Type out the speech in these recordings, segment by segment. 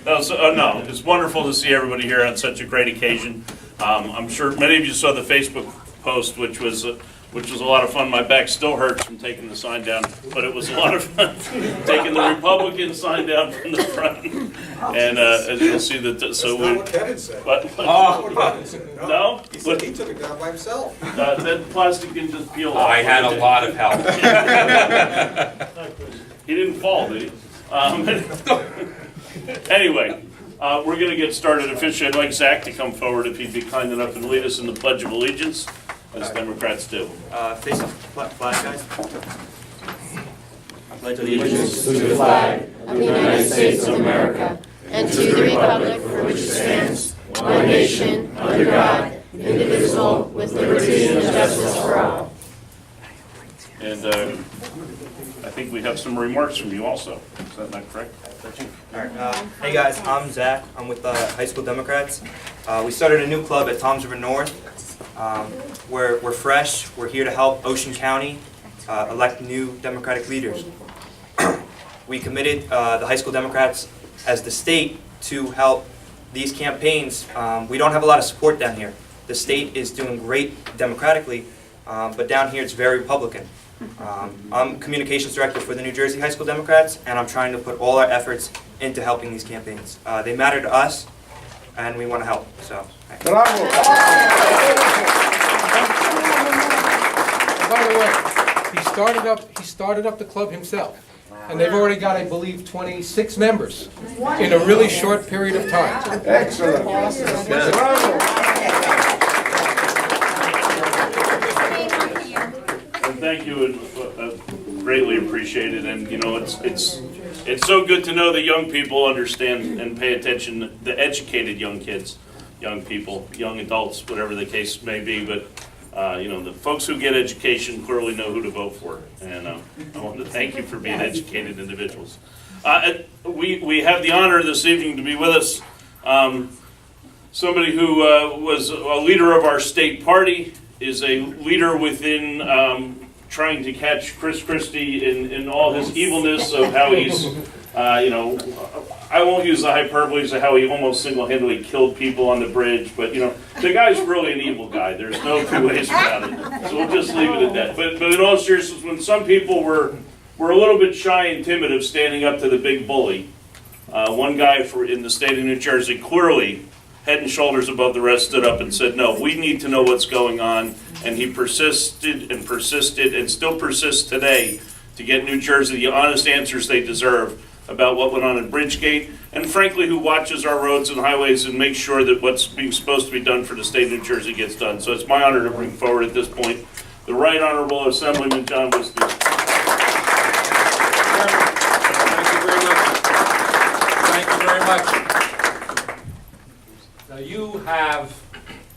No, no, it's wonderful to see everybody here on such a great occasion. I'm sure many of you saw the Facebook post, which was a lot of fun. My back still hurts from taking the sign down, but it was a lot of fun taking the Republican sign down from the front. And as you'll see, That's not what Kevin said. But, no? He said he took it down by himself. That plastic didn't just peel off. I had a lot of help. He didn't fall, did he? Anyway, we're going to get started officially. I'd like Zach to come forward if he'd be kind enough and lead us in the Pledge of Allegiance, as Democrats do. Face the flag, guys. I pledge allegiance to the flag of the United States of America and to the republic for which it stands, one nation, under God, indivisible, with liberty and justice for all. And I think we have some remarks from you also. Is that not correct? All right. Hey guys, I'm Zach. I'm with High School Democrats. We started a new club at Toms River North. We're fresh. We're here to help Ocean County elect new Democratic leaders. We committed the High School Democrats as the state to help these campaigns. We don't have a lot of support down here. The state is doing great democratically, but down here it's very Republican. I'm communications director for the New Jersey High School Democrats, and I'm trying to put all our efforts into helping these campaigns. They matter to us, and we want to help. So. Bravo. By the way, he started up the club himself, and they've already got, I believe, 26 members in a really short period of time. Excellent. Bravo. Thank you, and greatly appreciated. And you know, it's so good to know that young people understand and pay attention. The educated young kids, young people, young adults, whatever the case may be. But you know, the folks who get education clearly know who to vote for. And I want to thank you for being educated individuals. We have the honor this evening to be with us somebody who was a leader of our state party, is a leader within trying to catch Chris Christie in all his evilness of how he's, you know, I won't use the hyperboles of how he almost single-handedly killed people on the bridge, but, you know, the guy's really an evil guy. There's no two ways about it. So we'll just leave it at that. But in all seriousness, when some people were a little bit shy and timid of standing up to the big bully, one guy in the state of New Jersey clearly, head and shoulders above the rest, stood up and said, no, we need to know what's going on. And he persisted and persisted and still persists today to get New Jersey the honest answers they deserve about what went on in Bridgegate, and frankly, who watches our roads and highways and makes sure that what's being supposed to be done for the state of New Jersey gets done. So it's my honor to bring forward at this point the Right Honorable Assemblyman John Wisty. Thank you very much. Thank you very much. Now you have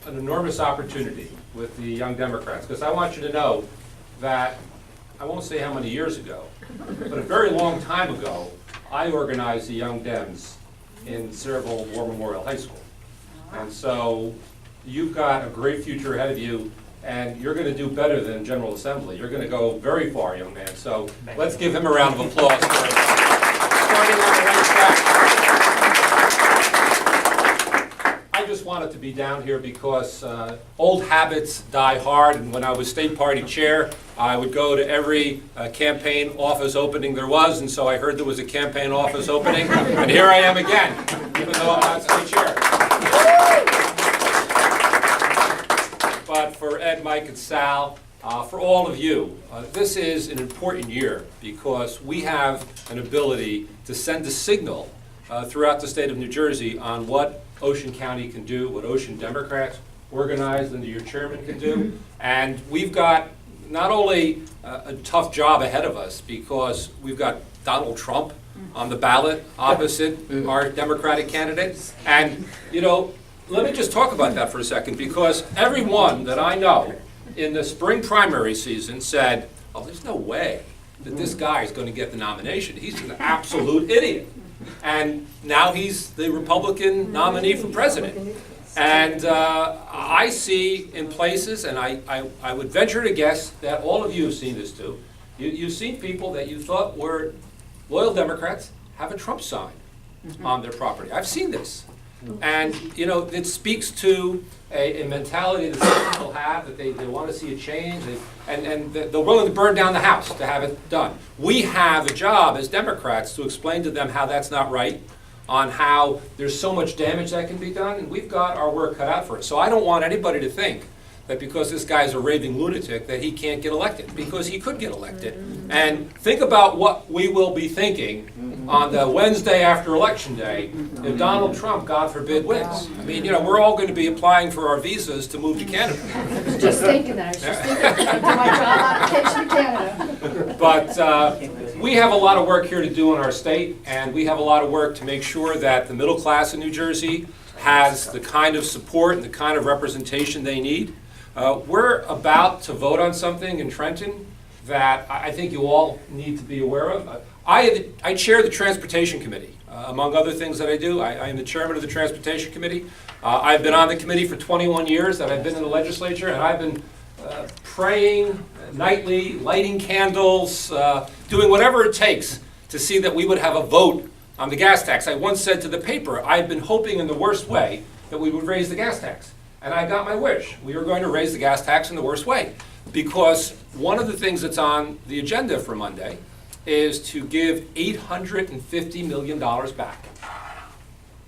an enormous opportunity with the Young Democrats, because I want you to know that, I won't say how many years ago, but a very long time ago, I organized the Young Dems in Cerebral War Memorial High School. And so you've got a great future ahead of you, and you're going to do better than General Assembly. You're going to go very far, young man. So let's give him a round of applause for it. Starting on the right track. I just wanted to be down here because old habits die hard, and when I was state party chair, I would go to every campaign office opening there was, and so I heard there was a campaign office opening, and here I am again, even though I'm not state chair. But for Ed, Mike, and Sal, for all of you, this is an important year because we have an ability to send a signal throughout the state of New Jersey on what Ocean County can do, what Ocean Democrats organized under your chairman can do. And we've got not only a tough job ahead of us because we've got Donald Trump on the ballot opposite our Democratic candidate. And, you know, let me just talk about that for a second, because everyone that I know in the spring primary season said, oh, there's no way that this guy is going to get the nomination. He's an absolute idiot. And now he's the Republican nominee for president. And I see in places, and I would venture to guess that all of you have seen this too, you've seen people that you thought were loyal Democrats have a Trump sign. on their property. I've seen this. And, it speaks to a mentality that some people have, that they want to see a change, and they're willing to burn down the house to have it done. We have a job as Democrats to explain to them how that's not right, on how there's so much damage that can be done, and we've got our work cut out for us. So I don't want anybody to think that because this guy's a raving lunatic that he can't get elected, because he could get elected. And think about what we will be thinking on the Wednesday after Election Day if Donald Trump, God forbid, wins. I mean, we're all going to be applying for our visas to move to Canada. I was just thinking that. I was just thinking I do my job application to Canada. But we have a lot of work here to do in our state, and we have a lot of work to make sure that the middle class in New Jersey has the kind of support and the kind of representation they need. We're about to vote on something in Trenton that I think you all need to be aware of. I chair the Transportation Committee. Among other things that I do, I am the chairman of the Transportation Committee. I've been on the committee for 21 years that I've been in the legislature, and I've been praying nightly, lighting candles, doing whatever it takes to see that we would have a vote on the gas tax. I once said to the paper, I've been hoping in the worst way that we would raise the gas tax. And I got my wish. We are going to raise the gas tax in the worst way. Because one of the things that's on the agenda for Monday is to give $850 million back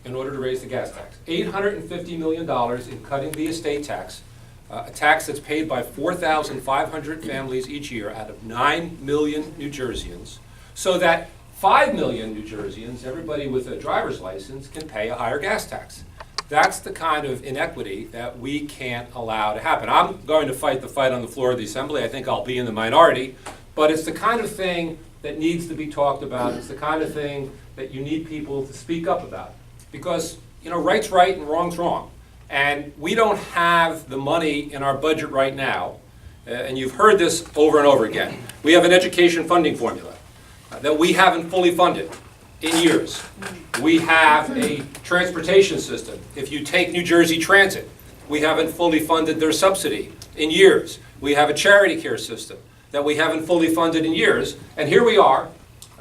in order to raise the gas tax. $850 million in cutting the estate tax, a tax that's paid by 4,500 families each year out of 9 million New Jerseyans, so that 5 million New Jerseyans, everybody with a driver's license, can pay a higher gas tax. That's the kind of inequity that we can't allow to happen. I'm going to fight the fight on the floor of the Assembly. I think I'll be in the minority, but it's the kind of thing that needs to be talked about. It's the kind of thing that you need people to speak up about. Because, right's right and wrong's wrong. And we don't have the money in our budget right now, and you've heard this over and over again. We have an education funding formula that we haven't fully funded in years. We have a transportation system. If you take New Jersey Transit, we haven't fully funded their subsidy in years. We have a charity care system that we haven't fully funded in years. And here we are.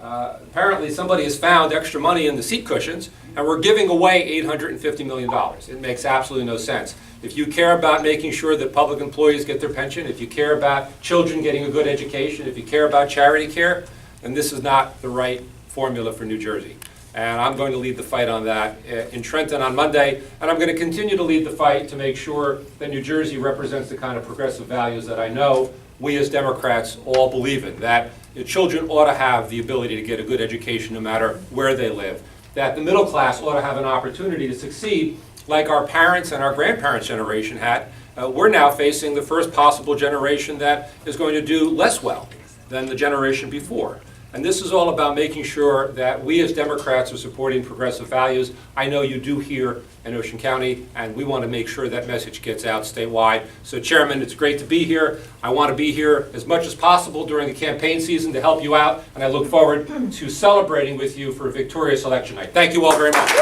Apparently somebody has found extra money in the seat cushions, and we're giving away $850 million. It makes absolutely no sense. If you care about making sure that public employees get their pension, if you care about children getting a good education, if you care about charity care, then this is not the right formula for New Jersey. And I'm going to lead the fight on that in Trenton on Monday, and I'm going to continue to lead the fight to make sure that New Jersey represents the kind of progressive values that I know we as Democrats all believe in, that children ought to have the ability to get a good education no matter where they live, that the middle class ought to have an opportunity to succeed like our parents and our grandparents' generation had. We're now facing the first possible generation that is going to do less well than the generation before. And this is all about making sure that we as Democrats are supporting progressive values. I know you do here in Ocean County, and we want to make sure that message gets out statewide. So, Chairman, it's great to be here. I want to be here as much as possible during the campaign season to help you out, and I look forward to celebrating with you for a victorious election night. Thank you all very much.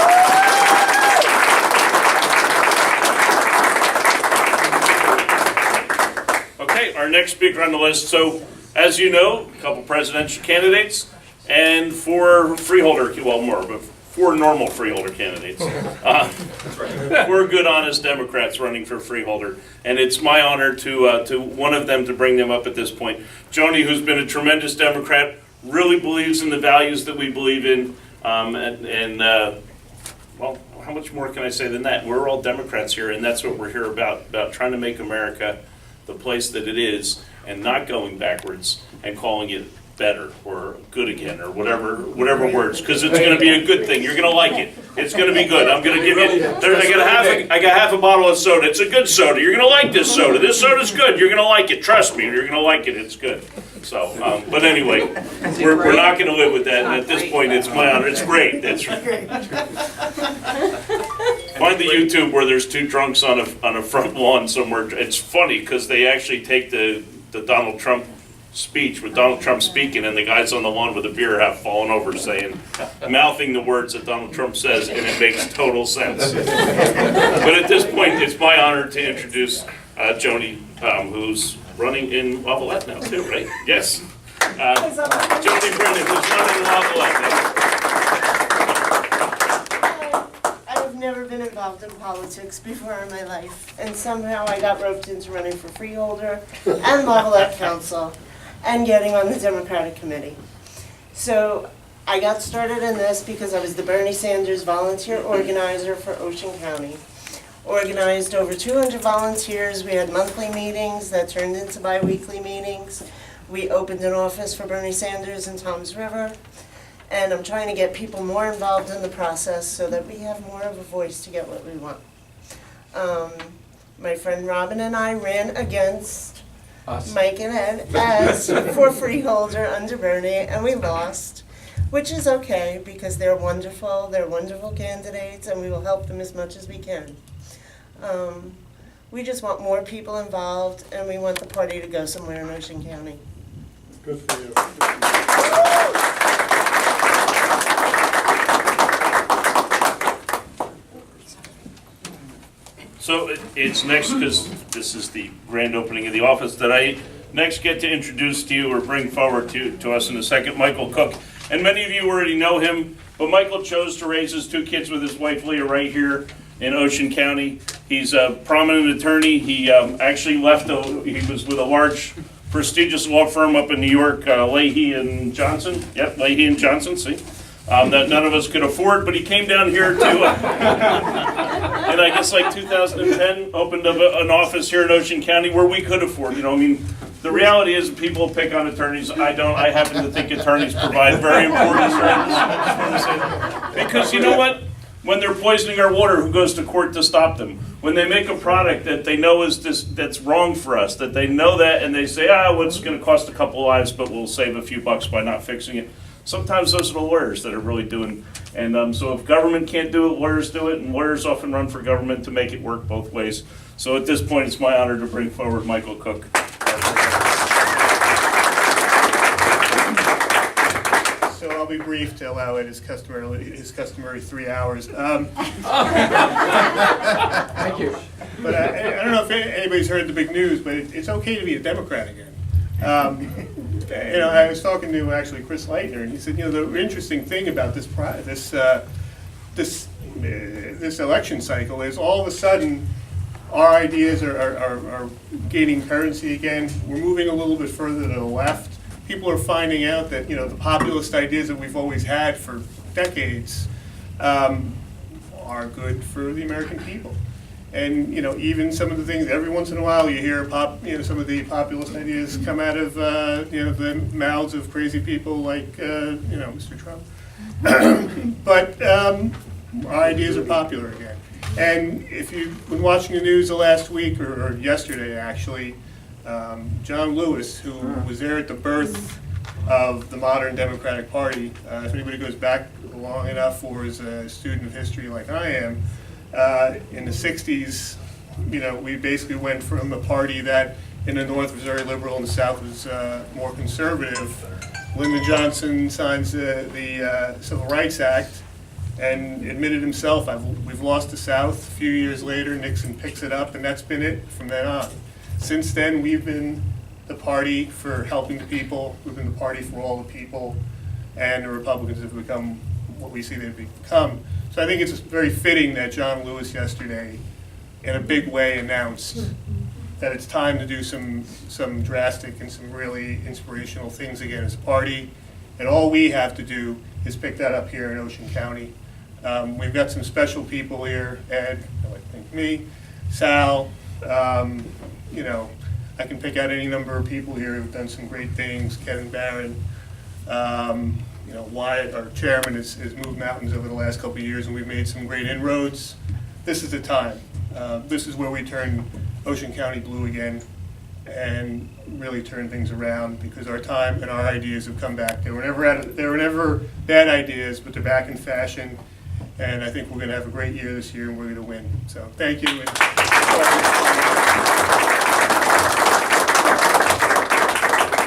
Okay, our next speaker on the list. So, as you know, a couple presidential candidates and 4 freeholder, well, more, but 4 normal freeholder candidates. 4 good, honest Democrats running for freeholder. And it's my honor to one of them to bring them up at this point. Joni, who's been a tremendous Democrat, really believes in the values that we believe in. Well, how much more can I say than that? We're all Democrats here, and that's what we're here about trying to make America the place that it is, and not going backwards and calling it better or good again or whatever words, because it's going to be a good thing. You're going to like it. It's going to be good. I'm going to give you. I got half a bottle of soda. It's a good soda. You're going to like this soda. This soda's good. You're going to like it. Trust me. You're going to like it. It's good. So, but anyway, we're not going to live with that. And at this point, it's my honor. It's great. That's right. Find the YouTube where there's 2 drunks on a front lawn somewhere. It's funny because they actually take the Donald Trump speech with Donald Trump speaking, and the guys on the lawn with a beer have fallen over mouthing the words that Donald Trump says, and it makes total sense. But at this point, it's my honor to introduce Joni, who's running in Lavalette now too, right? Yes. Joni Brennan, who's running in Lavalette now. involved in politics before in my life, and somehow I got roped into running for freeholder and Levelette Council and getting on the Democratic Committee. So I got started in this because I was the Bernie Sanders volunteer organizer for Ocean County. Organized over 200 volunteers. We had monthly meetings that turned into bi-weekly meetings. We opened an office for Bernie Sanders in Toms River. And I'm trying to get people more involved in the process so that we have more of a voice to get what we want. My friend Robin and I ran against Mike and Ed as for freeholder under Bernie, and we lost, which is okay because they're wonderful candidates, and we will help them as much as we can. We just want more people involved, and we want the party to go somewhere in Ocean County. Good for you. So it's next, because this is the grand opening of the office, that I next get to introduce to you or bring forward to us in a second, Michael Cook. And many of you already know him, but Michael chose to raise his 2 kids with his wife Leah right here in Ocean County. He's a prominent attorney. He actually left, he was with a large, prestigious law firm up in New York, Leahy and Johnson. Yep, Leahy and Johnson, see? That none of us could afford, but he came down here to, and I guess like 2010, opened up an office here in Ocean County where we could afford, I mean, the reality is people pick on attorneys. I don't. I happen to think attorneys provide very important services. Because you know what? When they're poisoning our water, who goes to court to stop them? When they make a product that they know is that's wrong for us, that they know that, and they say, well, it's going to cost a couple lives, but we'll save a few bucks by not fixing it. Sometimes those are the lawyers that are really doing. And so if government can't do it, lawyers do it, and lawyers often run for government to make it work both ways. So at this point, it's my honor to bring forward Michael Cook. So I'll be brief to allow it his customary 3 hours. Thank you. But I don't know if anybody's heard the big news, but it's okay to be a Democrat again. I was talking to actually Chris Leitner, and he said, the interesting thing about this election cycle is all of a sudden our ideas are gaining currency again. We're moving a little bit further to the left. People are finding out that the populist ideas that we've always had for decades are good for the American people. And even some of the things, every once in a while you hear some of the populist ideas come out of the mouths of crazy people like Mr. Trump. But our ideas are popular again. And if you've been watching the news the last week or yesterday actually, John Lewis, who was there at the birth of the modern Democratic Party, if anybody goes back long enough or is a student of history like I am, in the 60s, we basically went from a party that in the North was very liberal and the South was more conservative. Lyndon Johnson signs the Civil Rights Act and admitted himself, we've lost the South. A few years later, Nixon picks it up, and that's been it from then on. Since then, we've been the party for helping the people. We've been the party for all the people, and the Republicans have become what we see they've become. So I think it's very fitting that John Lewis yesterday, in a big way, announced that it's time to do some drastic and some really inspirational things again as a party. And all we have to do is pick that up here in Ocean County. We've got some special people here, Ed, I think me, Sal, I can pick out any number of people here who've done some great things, Kevin Barron. Wyatt, our chairman, has moved mountains over the last couple of years, and we've made some great inroads. This is the time. This is where we turn Ocean County blue again and really turn things around, because our time and our ideas have come back. They were never bad ideas, but they're back in fashion, and I think we're going to have a great year this year, and we're going to win. So thank you.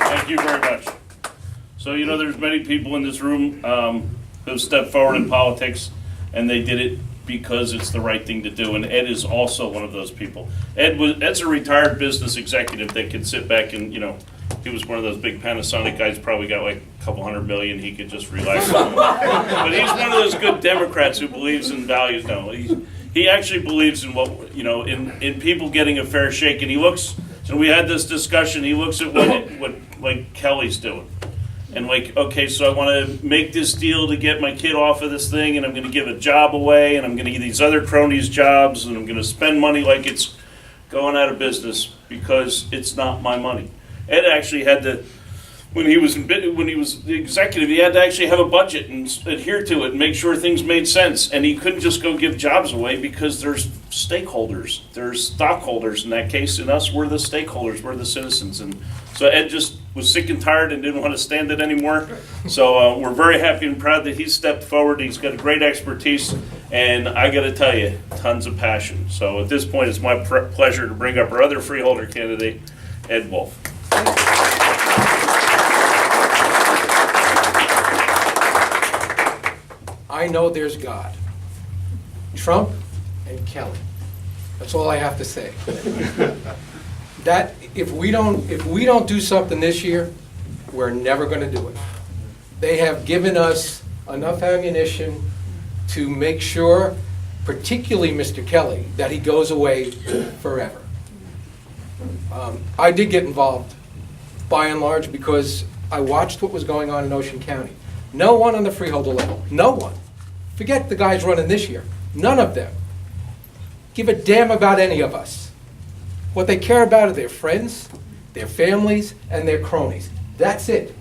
Thank you very much. So, there's many people in this room who've stepped forward in politics, and they did it because it's the right thing to do, and Ed is also one of those people. Ed's a retired business executive that can sit back and, he was one of those big Panasonic guys, probably got like a couple $100 million he could just relax on. But he's one of those good Democrats who believes in values. No, he actually believes in what, you know, in people getting a fair shake. And he looks, and we had this discussion, he looks at what like Kelly's doing. And like, okay, so I want to make this deal to get my kid off of this thing, and I'm going to give a job away, and I'm going to give these other cronies jobs, and I'm going to spend money like it's going out of business because it's not my money. Ed actually had to, when he was the executive, he had to actually have a budget and adhere to it and make sure things made sense. And he couldn't just go give jobs away because there's stakeholders, there's stockholders in that case, and us, we're the stakeholders, we're the citizens. And so Ed just was sick and tired and didn't want to stand it anymore. So we're very happy and proud that he stepped forward. He's got a great expertise, and I got to tell you, tons of passion. So at this point, it's my pleasure to bring up our other freeholder candidate, Ed Wolf. I know there's God, Trump and Kelly. That's all I have to say. That if we don't do something this year, we're never going to do it. They have given us enough ammunition to make sure, particularly Mr. Kelly, that he goes away forever. I did get involved, by and large, because I watched what was going on in Ocean County. No one on the freeholder level, no one. Forget the guys running this year. None of them give a damn about any of us. What they care about are their friends, their families, and their cronies. That's it.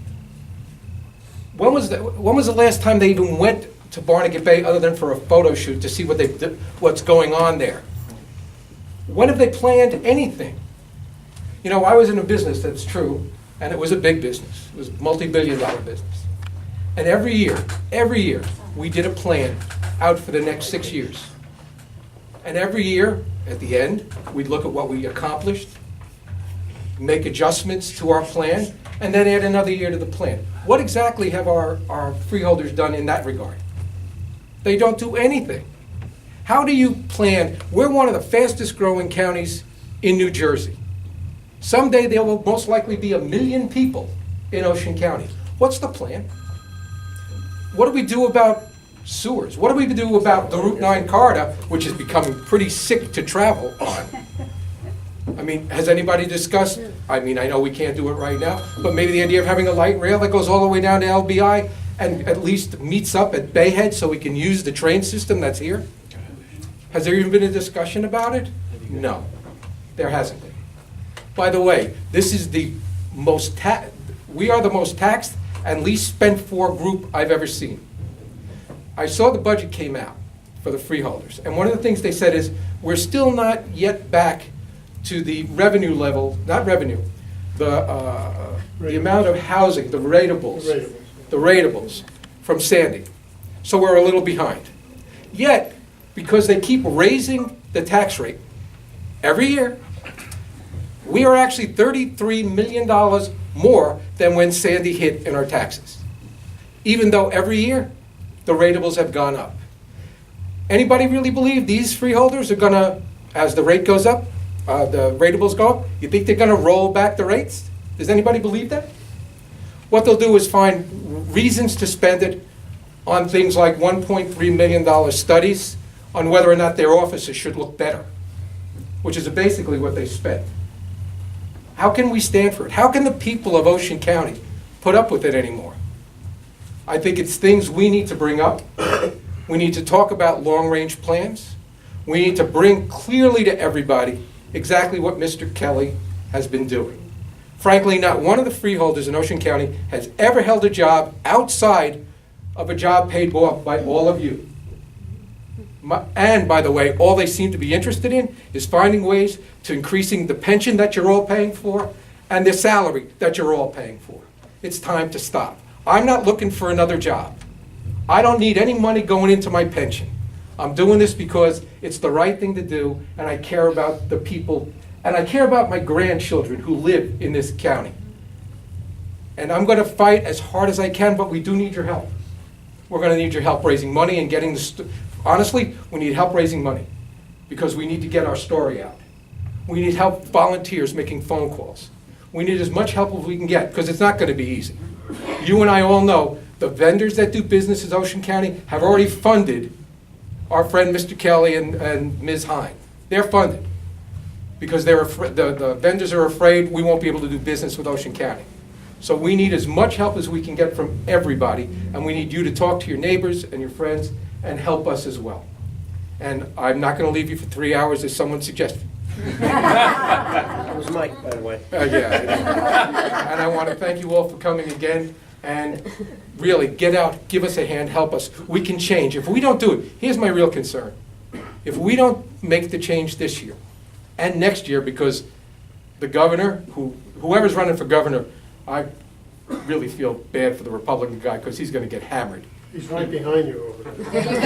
When was the last time they even went to Barnegat Bay other than for a photo shoot to see what's going on there? When have they planned anything? You know, I was in a business, that's true, and it was a big business. It was a multi-billion-dollar business. And every year, we did a plan out for the next 6 years. And every year, at the end, we'd look at what we accomplished, make adjustments to our plan, and then add another year to the plan. What exactly have our freeholders done in that regard? They don't do anything. How do you plan? We're one of the fastest growing counties in New Jersey. Someday there will most likely be 1 million people in Ocean County. What's the plan? What do we do about sewers? What do we do about the Route 9 corridor, which is becoming pretty sick to travel on? I mean, has anybody discussed, I mean, I know we can't do it right now, but maybe the idea of having a light rail that goes all the way down to LBI and at least meets up at Bayhead so we can use the train system that's here? Has there even been a discussion about it? No, there hasn't been. By the way, this is the most we are the most taxed and least spent for group I've ever seen. I saw the budget came out for the freeholders, and one of the things they said is, we're still not yet back to the revenue level, not revenue, the amount of housing, the ratables from Sandy. So we're a little behind. Yet, because they keep raising the tax rate every year, we are actually $33 million more than when Sandy hit in our taxes. Even though every year, the ratables have gone up. Anybody really believe these freeholders are gonna, as the rate goes up, the ratables go up, you think they're gonna roll back the rates? Does anybody believe that? What they'll do is find reasons to spend it on things like $1.3 million studies on whether or not their offices should look better, which is basically what they spent. How can we stand for it? How can the people of Ocean County put up with it anymore? I think it's things we need to bring up. We need to talk about long-range plans. We need to bring clearly to everybody exactly what Mr. Kelly has been doing. Frankly, not one of the freeholders in Ocean County has ever held a job outside of a job paid by all of you. And by the way, all they seem to be interested in is finding ways to increasing the pension that you're all paying for and the salary that you're all paying for. It's time to stop. I'm not looking for another job. I don't need any money going into my pension. I'm doing this because it's the right thing to do, and I care about the people, and I care about my grandchildren who live in this county. And I'm going to fight as hard as I can, but we do need your help. We're going to need your help raising money and getting honestly, we need help raising money because we need to get our story out. We need help volunteers making phone calls. We need as much help as we can get, because it's not gonna be easy. You and I all know, the vendors that do business in Ocean County have already funded our friend Mr. Kelly and Ms. Hine. They're funded, because the vendors are afraid we won't be able to do business with Ocean County. So we need as much help as we can get from everybody, and we need you to talk to your neighbors and your friends and help us as well. And I'm not gonna leave you for 3 hours as someone suggested. That was Mike, by the way. Yeah. And I want to thank you all for coming again, and really, get out, give us a hand, help us. We can change. If we don't do it, here's my real concern. If we don't make the change this year, and next year, because the governor, whoever's running for governor, I really feel bad for the Republican guy, because he's going to get hammered. He's right behind you over there. There you go.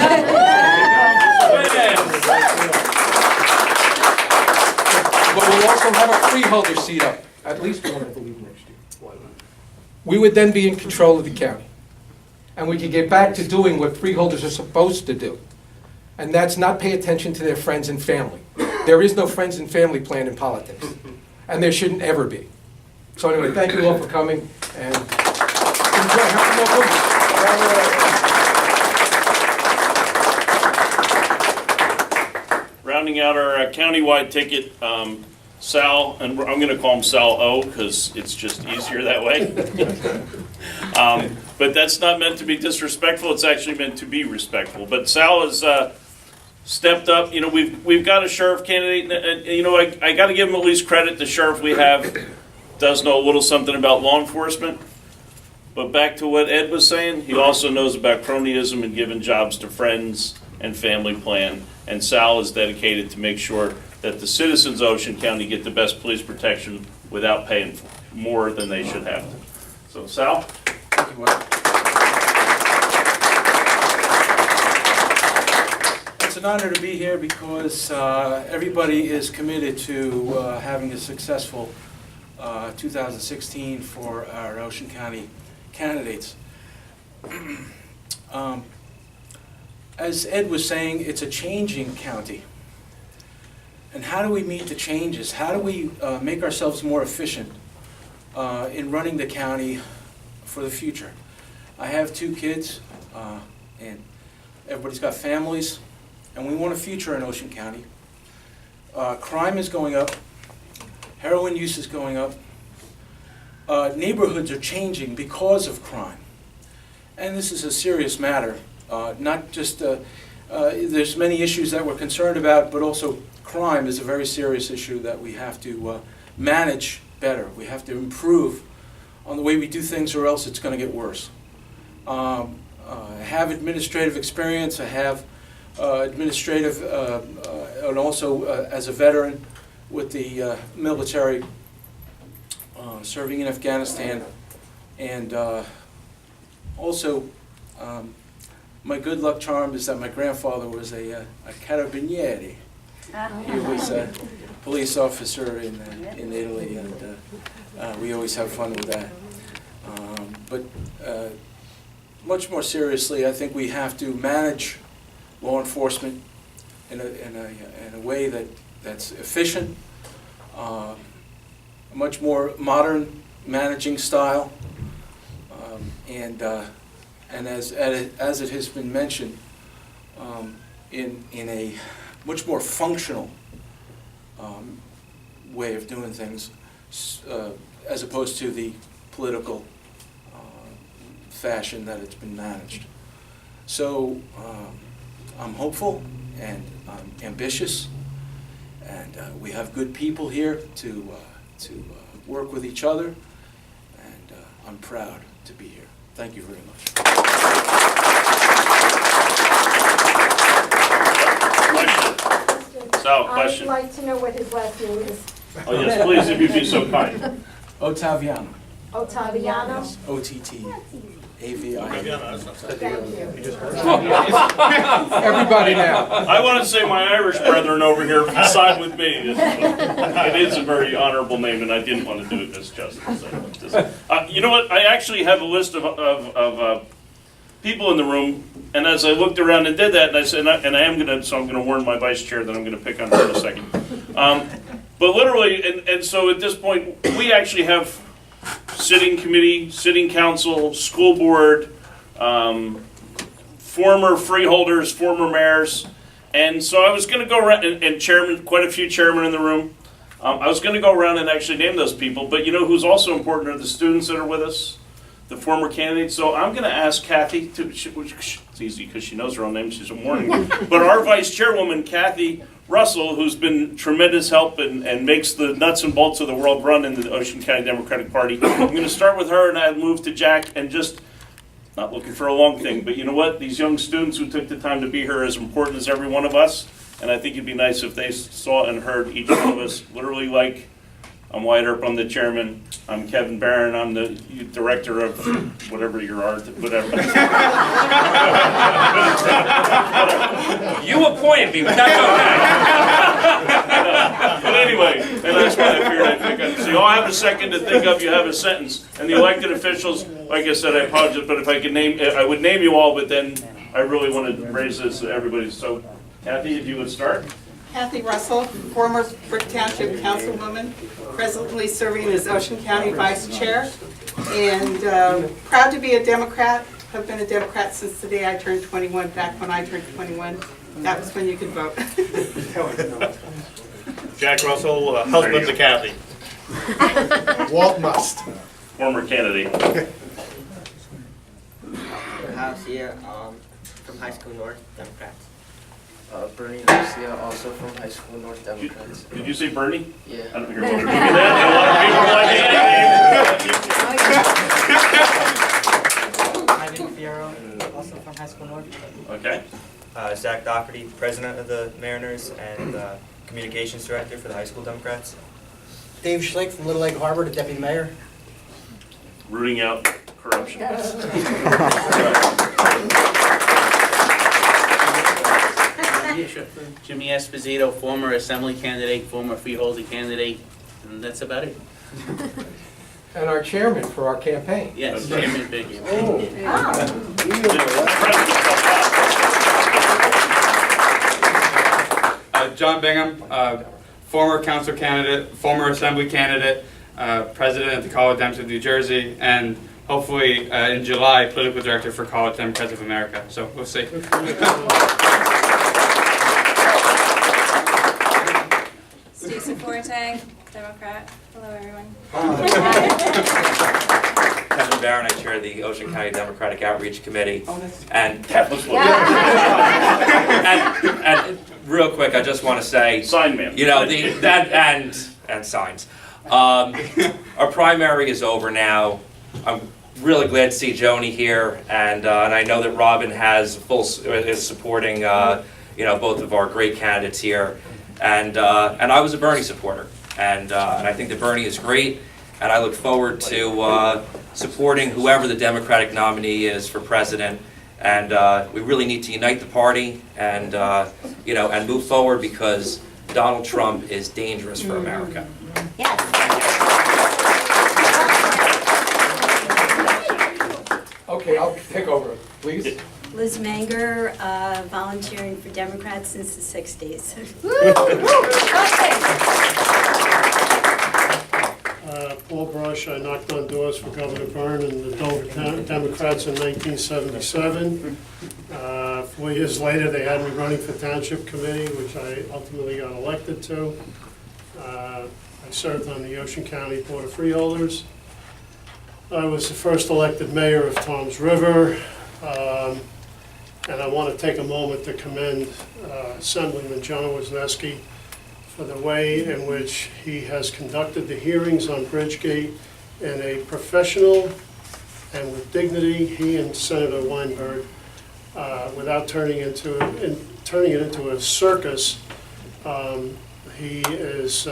But we'll also have a freeholder seat up, at least one, I believe, next year. We would then be in control of the county. And we could get back to doing what freeholders are supposed to do. And that's not pay attention to their friends and family. There is no friends and family plan in politics. And there shouldn't ever be. So anyway, thank you all for coming, and enjoy. Have some more cookies. Rounding out our countywide ticket, Sal, and I'm going to call him Sal O because it's just easier that way. But that's not meant to be disrespectful. It's actually meant to be respectful. But Sal has stepped up. You know, we've got a sheriff candidate, and you know, I got to give him at least credit. The sheriff we have does know a little something about law enforcement. But back to what Ed was saying, he also knows about cronyism and giving jobs to friends and family plan. And Sal is dedicated to make sure that the citizens of Ocean County get the best police protection without paying more than they should have to. So Sal? Thank you, Mike. It's an honor to be here because everybody is committed to having a successful 2016 for our Ocean County candidates. As Ed was saying, it's a changing county. And how do we meet the changes? How do we make ourselves more efficient in running the county for the future? I have 2 kids, and everybody's got families, and we want a future in Ocean County. Crime is going up. Heroin use is going up. Neighborhoods are changing because of crime. And this is a serious matter. Not just, there's many issues that we're concerned about, but also crime is a very serious issue that we have to manage better. We have to improve on the way we do things, or else it's going to get worse. I have administrative experience. I have administrative, and also as a veteran with the military, serving in Afghanistan, and also my good luck charm is that my grandfather was a carabinieri. He was a police officer in Italy, and we always have fun with that. But much more seriously, I think we have to manage law enforcement in a way that's efficient, a much more modern managing style, and as it has been mentioned, in a much more functional way of doing things, as opposed to the political fashion that it's been managed. So I'm hopeful and I'm ambitious, and we have good people here to work with each other, and I'm proud to be here. Thank you very much. Sal, question. I'd like to know what his last name is. Oh yes, please, if you'd be so kind. Ottaviano. Ottaviano? O-T-T-A-V-I. Thank you. Everybody now. I want to say my Irish brethren over here side with me. It is a very honorable name, and I didn't want to do it misjustice. You know what? I actually have a list of people in the room, and as I looked around and did that, and I said, and I am going to, so I'm going to warn my vice chair that I'm going to pick on her in a second. But literally, and so at this point, we actually have sitting committee, sitting council, school board, former freeholders, former mayors. And so I was going to go around, and chairman, quite a few chairmen in the room. I was going to go around and actually name those people, but you know who's also important are the students that are with us, the former candidates. So I'm going to ask Kathy, it's easy because she knows her own name, she's a morning. But our vice chairwoman, Kathy Russell, who's been tremendous help and makes the nuts and bolts of the world run in the Ocean County Democratic Party. I'm going to start with her and I'll move to Jack, and just not looking for a long thing, but you know what? These young students who took the time to be here are as important as every one of us, and I think it'd be nice if they saw and heard each one of us literally like, I'm Wyatt Earp, I'm the chairman, I'm Kevin Barron, I'm the director of whatever your art, whatever. You appointed me, but that's okay. But anyway, and that's why I figured I'd pick up. So you all have a second to think of, you have a sentence. And the elected officials, like I said, I apologize, but if I could name, I would name you all, but then I really want to raise this to everybody. So Kathy, if you would start. Kathy Russell, former Brick Township Councilwoman, presently serving as Ocean County Vice Chair, and proud to be a Democrat. I've been a Democrat since the day I turned 21. Back when I turned 21, that was when you could vote. Jack Russell, husband to Kathy. Walt Must. Former candidate. House here, from High School North, Democrats. Bernie Garcia, also from High School North, Democrats. Did you say Bernie? Yeah. I don't hear one. Ivan Fierro, also from High School North. Okay. Zach Doherty, president of the Mariners and communications director for the High School Democrats. Dave Schlick from Little Lake Harbor, the deputy mayor. Rooting out corruption. Jimmy Esposito, former assembly candidate, former freeholder candidate, and that's about it. And our chairman for our campaign. Yes, Chairman Biggie. John Bingham, former council candidate, former assembly candidate, president of the College Democrats of New Jersey, and hopefully in July, political director for College Democrats of America. So we'll see. Stacey Forte, Democrat. Hello, everyone. Kevin Barron, I chair the Ocean County Democratic Outreach Committee. And and real quick, I just want to say, Sign man. you know, and signs. Our primary is over now. I'm really glad to see Joni here, and I know that Robin is supporting you know, both of our great candidates here, and I was a Bernie supporter, and I think that Bernie is great, and I look forward to supporting whoever the Democratic nominee is for president. And we really need to unite the party and you know, and move forward, because Donald Trump is dangerous for America. Yes. Okay, I'll take over, please. Liz Manger, volunteering for Democrats since the 60s. Paul Brush, I knocked on doors for Governor Byrne and the Dover Democrats in 1977. 4 years later, they had me running for Township Committee, which I ultimately got elected to. I served on the Ocean County Board of Freeholders. I was the first elected mayor of Toms River. And I want to take a moment to commend Assemblyman John Wisniewski for the way in which he has conducted the hearings on Bridgegate in a professional and with dignity. He and Senator Weinberg, without turning it into a circus. He is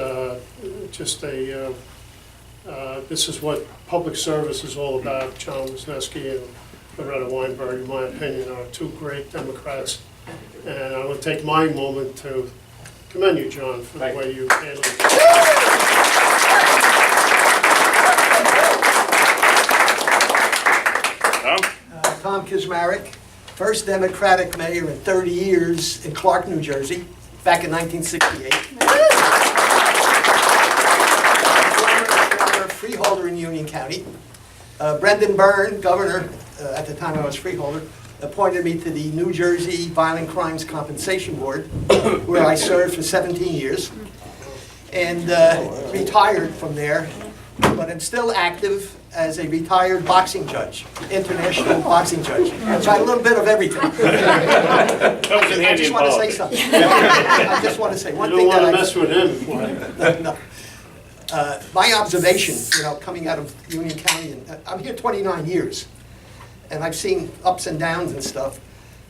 just a. This is what public service is all about. John Wisniewski and Loretta Weinberg, in my opinion, are two great Democrats. And I want to take my moment to commend you, John, for the way you handled it. Tom Kizmarek, first Democratic mayor in 30 years in Clark, New Jersey, back in 1968. freeholder in Union County. Brendan Byrne, governor, at the time I was freeholder, appointed me to the New Jersey Violent Crimes Compensation Board, where I served for 17 years, and retired from there, but I'm still active as a retired boxing judge, international boxing judge. So I had a little bit of everything. I just want to say something. I just want to say one thing that I... You don't want to mess with him. No. My observation, coming out of Union County, and I'm here 29 years, and I've seen ups and downs and stuff,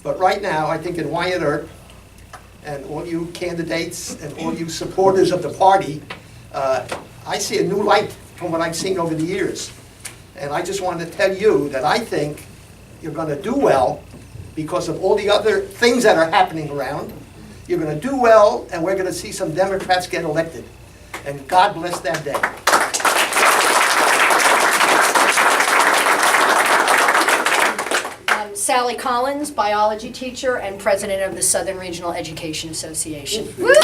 but right now, I think in Wyatt Earp, and all you candidates and all you supporters of the party, I see a new light from what I've seen over the years. And I just want to tell you that I think you're going to do well because of all the other things that are happening around. You're going to do well, and we're going to see some Democrats get elected. And God bless that day. Sally Collins, biology teacher and president of the Southern Regional Education Association. Woo!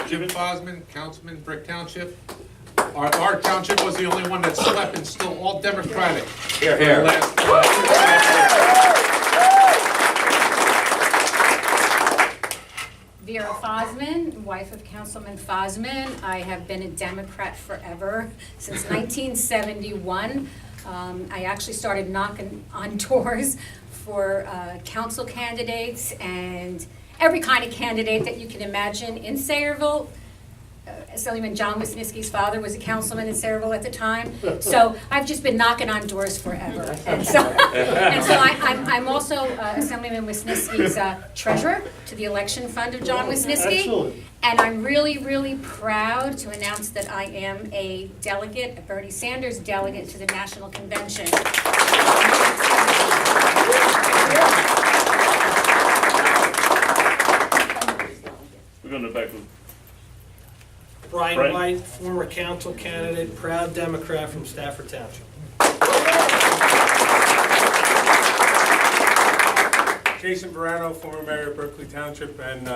Jim Fosman, councilman, Brick Township. Our township was the only one that slept and still all Democratic. Here, here. Vera Fosman, wife of Councilman Fosman. I have been a Democrat forever, since 1971. I actually started knocking on doors for council candidates and every kind of candidate that you can imagine in Sayreville. Assemblyman John Wisniewski's father was a councilman in Sayreville at the time. So I've just been knocking on doors forever. And so I'm also Assemblyman Wisniewski's treasurer to the election fund of John Wisniewski. Excellent. And I'm really, really proud to announce that I am a delegate, a Bernie Sanders delegate to the National Convention. We're going to back with Brian White, former council candidate, proud Democrat from Stafford Township. Jason Verano, former mayor of Berkeley Township, and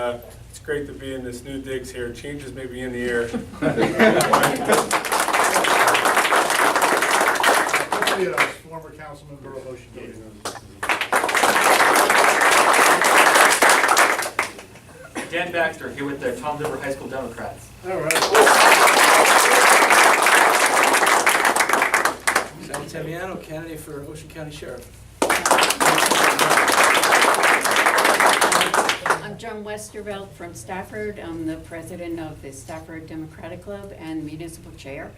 it's great to be in this new digs here. Changes may be in the air. Former councilman, Borough of Ocean County. Dan Baxter, here with the Tom River High School Democrats. All right. Sal Tamiano, candidate for Ocean County Sheriff. I'm Joan Westervelt from Stafford. I'm the president of the Stafford Democratic Club and municipal chair.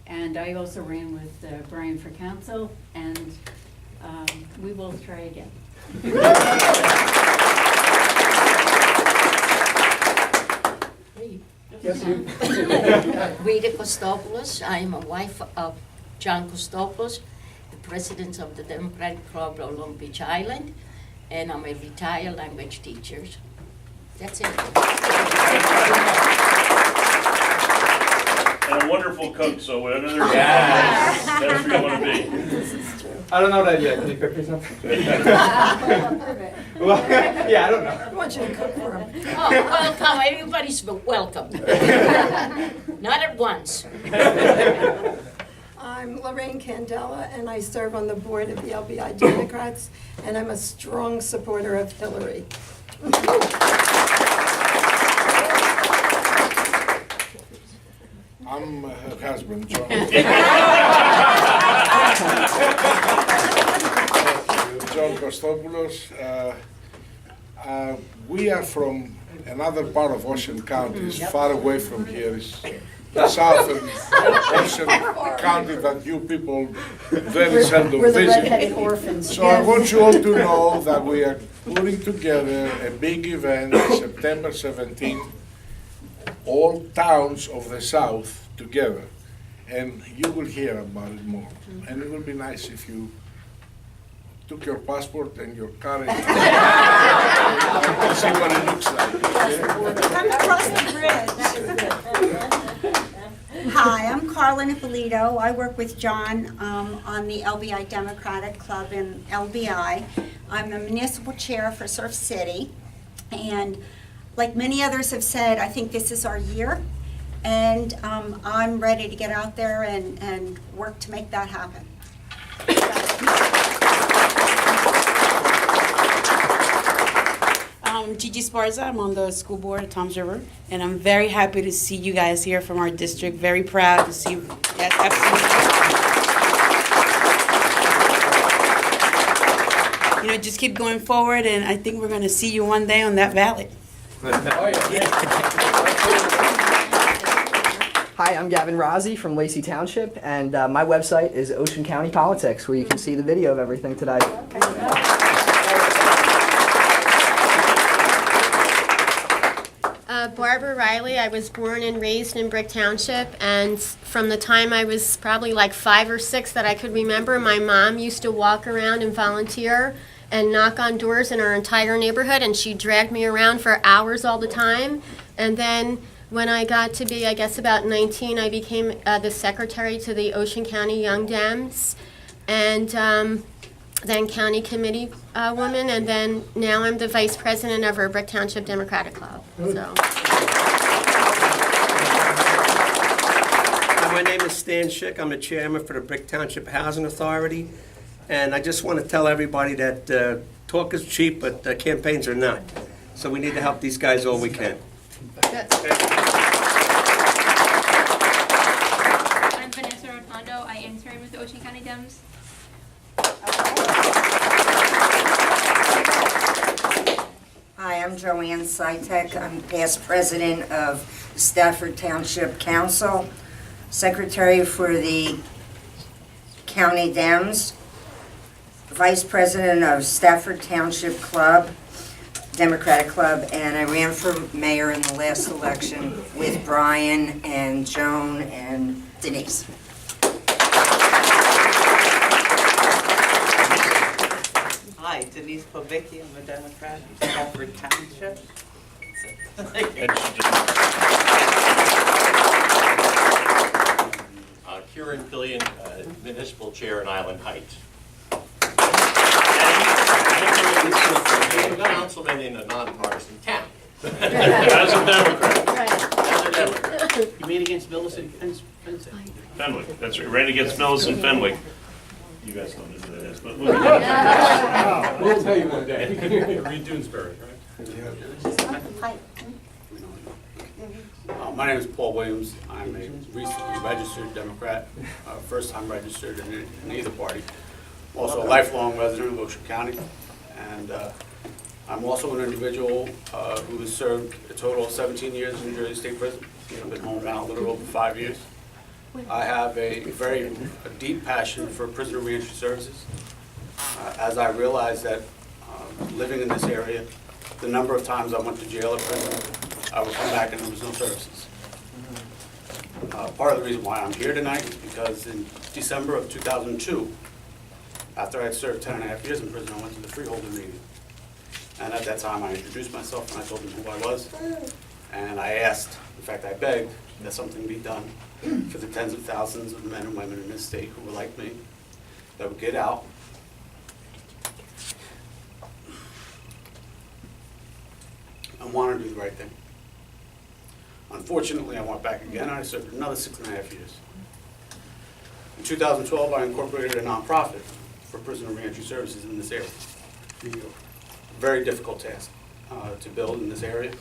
And I also ran with Brian for council, and we will try again. Yes, you. Rita Kostopoulos. I am a wife of John Kostopoulos, the president of the Democratic Club of Long Beach Island, and I'm a retired language teacher. That's it. and a wonderful cook, so whatever they're that's where you want to be. I don't know that yet. Can you cook me something? Well, yeah, I don't know. I want you to cook for him. Oh, welcome. Everybody's welcome. Not at once. I'm Lorraine Candela, and I serve on the board of the LBI Democrats, and I'm a strong supporter of Hillary. I'm her husband, John. John Kostopoulos. We are from another part of Ocean County. It's far away from here. It's the southern Ocean County that you people very seldom We're the visit. redheaded orphans. So I want you all to know that we are putting together a big event September 17th, all towns of the south together, and you will hear about it more. And it will be nice if you took your passport and your car and see what it looks like. Come across the bridge. Hi, I'm Carlin Ippolito. I work with John on the LBI Democratic Club in LBI. I'm the municipal chair for Surf City, and like many others have said, I think this is our year, and I'm ready to get out there and work to make that happen. Gigi Sparza, I'm on the school board at Toms River, and I'm very happy to see you guys here from our district. Very proud to see you. Yes, absolutely. You know, just keep going forward, and I think we're going to see you one day on that ballot. Hi, I'm Gavin Rozzi from Lacey Township, and my website is Ocean County Politics, where you can see the video of everything today. Barbara Riley. I was born and raised in Brick Township, and from the time I was probably like 5 or 6 that I could remember, my mom used to walk around and volunteer and knock on doors in our entire neighborhood, and she dragged me around for hours all the time. And then when I got to be, I guess, about 19, I became the secretary to the Ocean County Young Dems, and then county committee woman, and then now I'm the vice president of our Brick Township Democratic Club. So. Hi, my name is Stan Schick. I'm the chairman for the Brick Township Housing Authority, and I just want to tell everybody that talk is cheap, but campaigns are not. So we need to help these guys all we can. I'm Vanessa Rotondo. I intern with the Ocean County Dems. Hi, I'm Joanne Sytek. I'm past president of Stafford Township Council, secretary for the County Dems, vice president of Stafford Township Club, Democratic Club, and I ran for mayor in the last election with Brian and Joan and Denise. Hi, Denise Povicki. I'm a Democrat in Stafford Township. Kieran Fillion, municipal chair in Island Heights. And a councilman in a nonpartisan town. As a Democrat. As a Democrat. You mean against Millicent Fenwick, that's right, ran against Millicent Fenwick. You guys don't know who that is, but We'll tell you one day. Reed Doonesbury, right? My name is Paul Williams. I'm a recently registered Democrat, first time registered in either party. Also a lifelong resident of Ocean County, and I'm also an individual who has served a total of 17 years in New Jersey State Prison. I've been home now a little over 5 years. I have a deep passion for prisoner reentry services. As I realized that living in this area, the number of times I went to jail or prison, I would come back and there was no services. Part of the reason why I'm here tonight is because in December of 2002, after I had served 10.5 years in prison, I went to the freeholder meeting. And at that time, I introduced myself and I told them who I was. And I asked, in fact, I begged that something be done for the tens of thousands of men and women in this state who were like me, that would get out, and want to do the right thing. Unfortunately, I went back again and I served another 6.5 years. In 2012, I incorporated a nonprofit for prisoner reentry services in this area. Very difficult task to build in this area.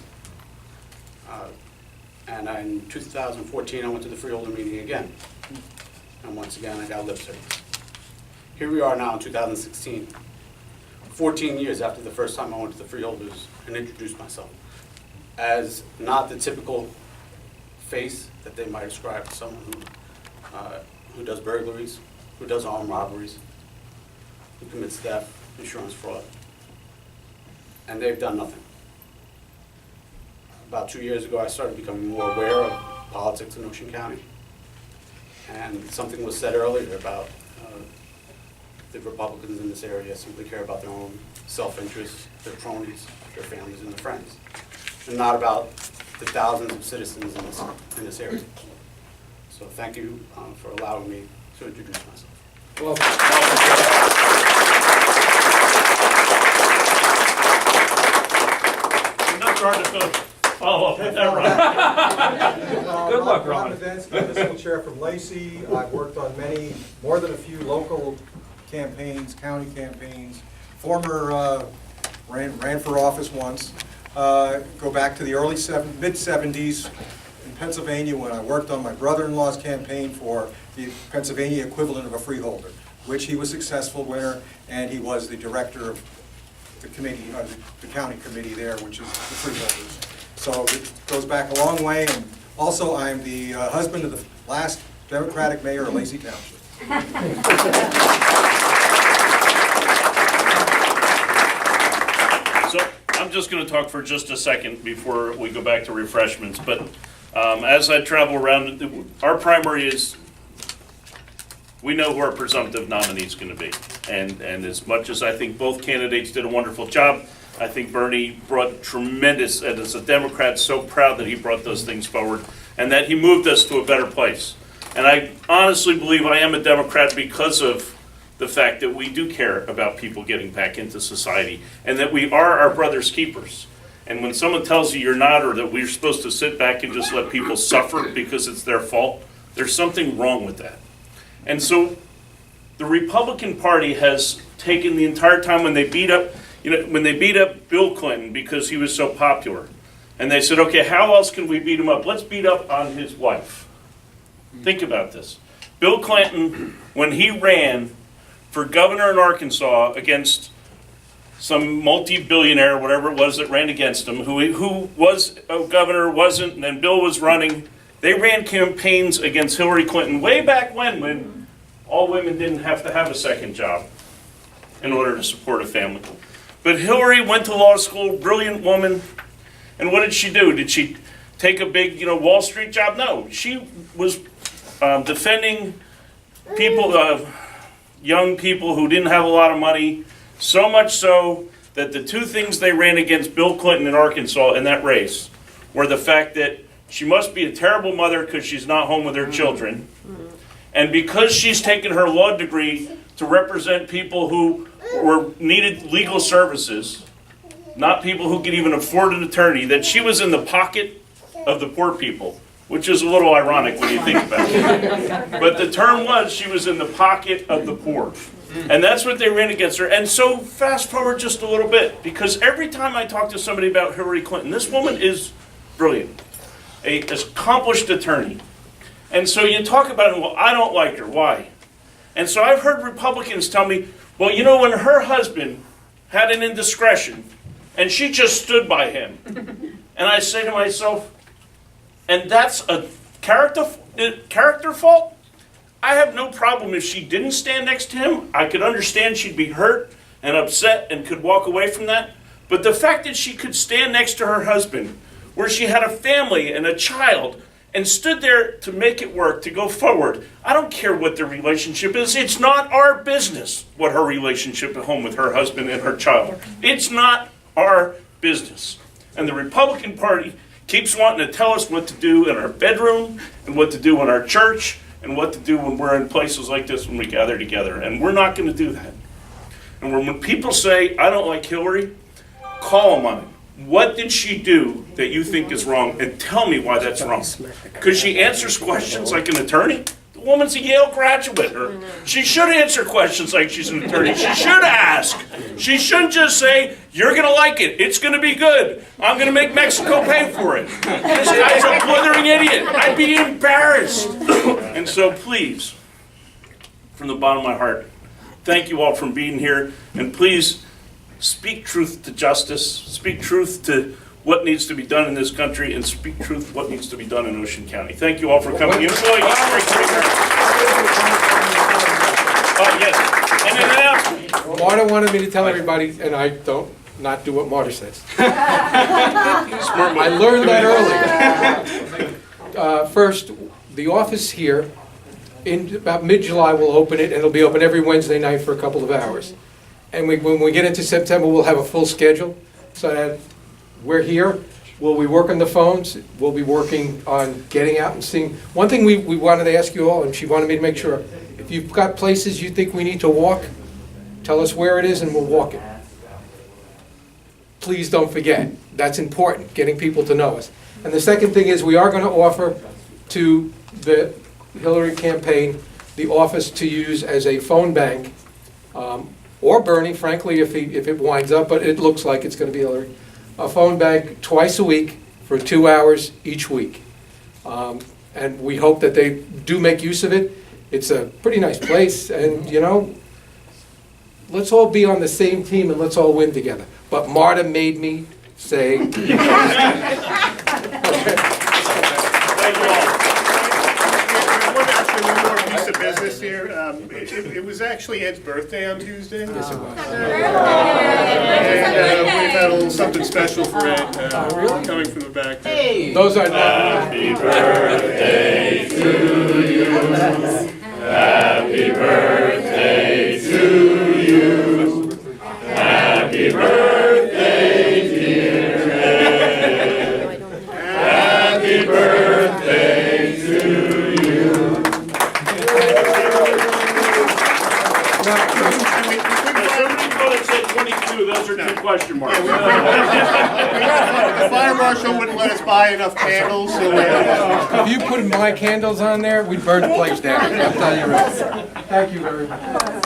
And in 2014, I went to the freeholder meeting again. And once again, I got lip service. Here we are now in 2016, 14 years after the first time I went to the freeholders and introduced myself as not the typical face that they might ascribe to someone who does burglaries, who does armed robberies, who commits theft, insurance fraud. And they've done nothing. About 2 years ago, I started becoming more aware of politics in Ocean County. And something was said earlier about the Republicans in this area simply care about their own self-interest, their cronies, their families, and their friends, and not about the thousands of citizens in this area. So thank you for allowing me to introduce myself. We're not trying follow up with that, Ron. Good luck, Ron. I'm the school chair from Lacey. I've worked on more than a few local campaigns, county campaigns. Ran for office once. Go back to the mid-70s in Pennsylvania when I worked on my brother-in-law's campaign for the Pennsylvania equivalent of a freeholder, which he was successful winner, and he was the director of the committee, the county committee there, which is the freeholders. So it goes back a long way, and also I'm the husband of the last Democratic mayor of Lacey Township. So I'm just going to talk for just a second before we go back to refreshments. But as I travel around, our primary is we know who our presumptive nominee is going to be. And as much as I think both candidates did a wonderful job, I think Bernie brought tremendous, and as a Democrat, so proud that he brought those things forward and that he moved us to a better place. And I honestly believe I am a Democrat because of the fact that we do care about people getting back into society and that we are our brother's keepers. And when someone tells you you're not, or that we're supposed to sit back and just let people suffer because it's their fault, there's something wrong with that. And so the Republican Party has taken the entire time when they beat up, when they beat up Bill Clinton because he was so popular, and they said, okay, how else can we beat him up? Let's beat up on his wife. Think about this. Bill Clinton, when he ran for governor in Arkansas against some multi-billionaire, whatever it was that ran against him, who was a governor, wasn't, and then Bill was running, they ran campaigns against Hillary Clinton way back when all women didn't have to have a second job in order to support a family. But Hillary went to law school, brilliant woman, and what did she do? Did she take a big, Wall Street job? No, she was defending people, young people who didn't have a lot of money, so much so that the two things they ran against Bill Clinton in Arkansas in that race were the fact that she must be a terrible mother because she's not home with her children, and because she's taken her law degree to represent people who needed legal services, not people who could even afford an attorney, that she was in the pocket of the poor people, which is a little ironic when you think about it. But the term was she was in the pocket of the poor. And that's what they ran against her. And so fast forward just a little bit, because every time I talk to somebody about Hillary Clinton, this woman is brilliant, an accomplished attorney. And so you talk about it, well, I don't like her. Why? And so I've heard Republicans tell me, well, when her husband had an indiscretion, and she just stood by him. And I say to myself, and that's a character fault? I have no problem if she didn't stand next to him. I could understand she'd be hurt and upset and could walk away from that. But the fact that she could stand next to her husband, where she had a family and a child, and stood there to make it work, to go forward. I don't care what their relationship is. It's not our business what her relationship at home with her husband and her child. It's not our business. And the Republican Party keeps wanting to tell us what to do in our bedroom and what to do in our church and what to do when we're in places like this when we gather together. And we're not going to do that. And when people say, I don't like Hillary, call them on it. What did she do that you think is wrong? And tell me why that's wrong. Because she answers questions like an attorney. The woman's a Yale graduate. Or she should answer questions like she's an attorney. She should ask. She shouldn't just say, you're going to like it. It's going to be good. I'm going to make Mexico pay for it. This guy's a blithering idiot. I'd be embarrassed. And so please, from the bottom of my heart, thank you all for being here. And please, speak truth to justice, speak truth to what needs to be done in this country, and speak truth to what needs to be done in Ocean County. Thank you all for coming. Employees, yes, and an announcement. Marta wanted me to tell everybody, and I don't not do what Marta says. I learned that early. First, the office here, in about mid-July, we'll open it, and it'll be open every Wednesday night for a couple of hours. And when we get into September, we'll have a full schedule, so that we're here. Will we work on the phones? We'll be working on getting out and seeing. One thing we wanted to ask you all, and she wanted me to make sure, if you've got places you think we need to walk, tell us where it is and we'll walk it. please don't forget. That's important, getting people to know us. And the second thing is we are going to offer to the Hillary campaign the office to use as a phone bank, or Bernie, frankly, if it winds up, but it looks like it's going to be Hillary, a phone bank twice a week for 2 hours each week. And we hope that they do make use of it. It's a pretty nice place, and you know, let's all be on the same team and let's all win together. But Marta made me say. Thank you all. One more piece of business here. It was actually Ed's birthday on Tuesday. Yes, it was. And we've had a little something special for Ed coming from the back there. Hey. Those are not. Happy birthday to you. Happy birthday to you. Happy birthday, dear Ed. Happy birthday to you. Somebody thought it said 22, those are 2 question marks. The fire marshal wouldn't let us buy enough candles, so If you put my candles on there, we'd burn the place down. I'll tell you right. Thank you very much.